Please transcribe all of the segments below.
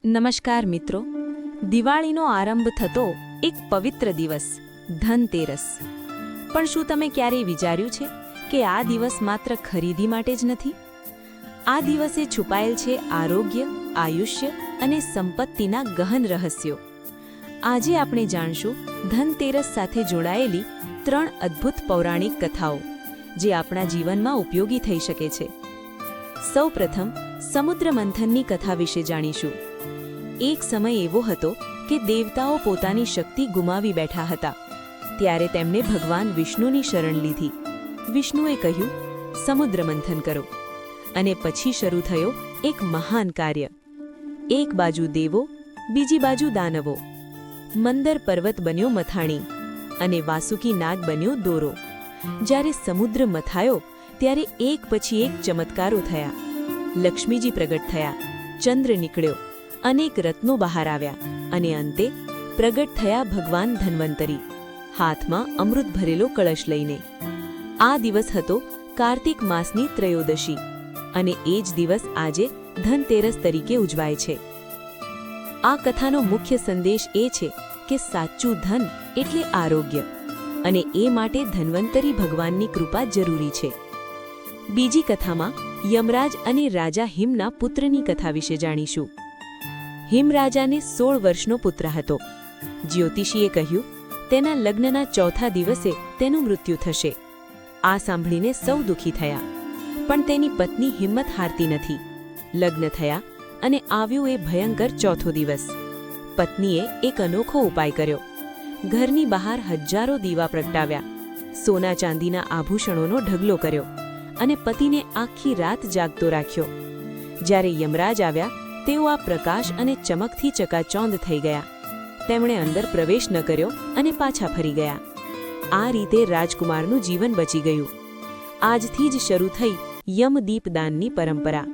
નમસ્કાર મિત્રો, દિવાળીનો આરંભ થતો એક પવિત્ર દિવસ ધનતેરસ. પણ શું તમે ક્યારેય વિચાર્યું છે કે આ દિવસ માત્ર ખરીદી માટે જ નથી? આ દિવસે છુપાયેલ છે આરોગ્ય, આયુષ્ય અને સંપત્તિના ગહન રહસ્યો. આજે આપણે જાણશું ધનતેરસ સાથે જોડાયેલી 3 અદ્ભુત પૌરાણિક કથાઓ જે આપણા જીવનમાં ઉપયોગી થઈ શકે છે. સૌપ્રથમ સમુદ્ર મંથનની કથા વિશે જાણીશું. એક સમય એવો હતો કે દેવતાઓ પોતાની શક્તિ ગુમાવી બેઠા હતા. ત્યારે તેમણે ભગવાન વિષ્ણુની શરણ લીધી. વિષ્ણુએ કહ્યું, સમુદ્ર મંથન કરો. અને પછી શરૂ થયો એક મહાન કાર્ય. એક બાજુ દેવો, બીજી બાજુ દાનવો. મંદર પર્વત બન્યો મથાણી અને વાસુકી નાગ બન્યો દોરો. જ્યારે સમુદ્ર મથાયો ત્યારે એક પછી એક ચમત્કારો થયા. લક્ષ્મીજી પ્રગટ થયા, ચંદ્ર નીકળ્યો, અનેક રત્નો બહાર આવ્યા અને અંતે પ્રગટ થયા ભગવાન ધન્વંતરી, હાથમાં અમૃત ભરેલો કળશ લઈને. આ દિવસ હતો કાર્તિક માસની ત્રયોદશી અને એ જ દિવસ આજે ધનતેરસ તરીકે ઉજવાય છે. આ કથાનો મુખ્ય સંદેશ એ છે કે સાચું ધન એટલે આરોગ્ય અને એ માટે ધન્વંતરી ભગવાનની કૃપા જરૂરી છે. બીજી કથામાં યમરાજ અને રાજા હિમના પુત્રની કથા વિશે જાણીશું. હિમરાજાને 16 વર્ષનો પુત્ર હતો. જ્યોતિષીએ કહ્યું, તેના લગ્નના ચોથા દિવસે તેનું મૃત્યુ થશે. આ સાંભળીને સૌ દુઃખી થયા, પણ તેની પત્ની હિંમત હારતી નથી. લગ્ન થયા અને આવ્યો એ ભયંકર ચોથો દિવસ. પત્નીએ એક અનોખો ઉપાય કર્યો. ઘરની બહાર હજારો દીવા પ્રગટાવ્યા, સોના ચાંદીના આભૂષણોનો ઢગલો કર્યો અને પતિને આખી રાત જાગતો રાખ્યો. જ્યારે યમરાજ આવ્યા, તેઓ આ પ્રકાશ અને ચમકથી ચકાચોંધ થઈ ગયા. તેમણે અંદર પ્રવેશ ન કર્યો અને પાછા ફરી ગયા. આ રીતે રાજકુમારનું જીવન બચી ગયું. આજથી જ શરૂ થઈ યમદીપદાનની પરંપરા,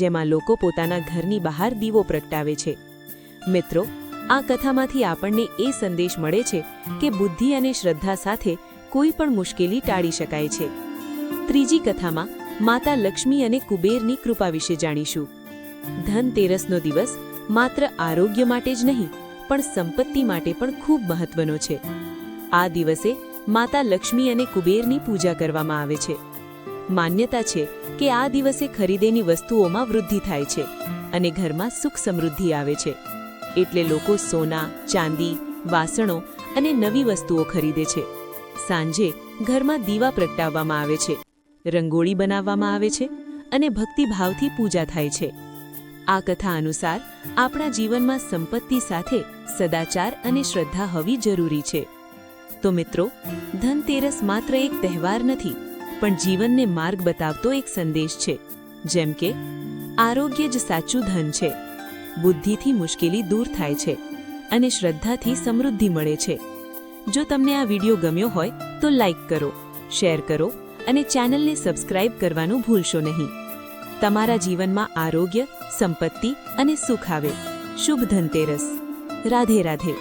જેમાં લોકો પોતાના ઘરની બહાર દીવો પ્રગટાવે છે. મિત્રો, આ કથામાંથી આપણને એ સંદેશ મળે છે કે બુદ્ધિ અને શ્રદ્ધા સાથે કોઈ પણ મુશ્કેલી ટાળી શકાય છે. ત્રીજી કથામાં માતા લક્ષ્મી અને કુબેરની કૃપા વિશે જાણીશું. ધનતેરસનો દિવસ માત્ર આરોગ્ય માટે જ નહીં, પણ સંપત્તિ માટે પણ ખૂબ મહત્વનો છે. આ દિવસે માતા લક્ષ્મી અને કુબેરની પૂજા કરવામાં આવે છે. માન્યતા છે કે આ દિવસે ખરીદેલી વસ્તુઓમાં વૃદ્ધિ થાય છે અને ઘરમાં સુખ સમૃદ્ધિ આવે છે. એટલે લોકો સોના, ચાંદી, વાસણો અને નવી વસ્તુઓ ખરીદે છે. સાંજે ઘરમાં દીવા પ્રગટાવવામાં આવે છે, રંગોળી બનાવવામાં આવે છે અને ભક્તિભાવથી પૂજા થાય છે. આ કથા અનુસાર આપણા જીવનમાં સંપત્તિ સાથે સદાચાર અને શ્રદ્ધા હોવી જરૂરી છે. તો મિત્રો, ધનતેરસ માત્ર એક તહેવાર નથી, પણ જીવનને માર્ગ બતાવતો એક સંદેશ છે. જેમ કે આરોગ્ય જ સાચું ધન છે, બુદ્ધિથી મુશ્કેલી દૂર થાય છે અને શ્રદ્ધાથી સમૃદ્ધિ મળે છે. જો તમને આ વિડીયો ગમ્યો હોય તો લાઈક કરો, શેર કરો અને ચેનલને સબસ્ક્રાઇબ કરવાનું ભૂલશો નહીં. તમારા જીવનમાં આરોગ્ય, સંપત્તિ અને સુખ આવે. શુભ ધનતેરસ. રાધે રાધે.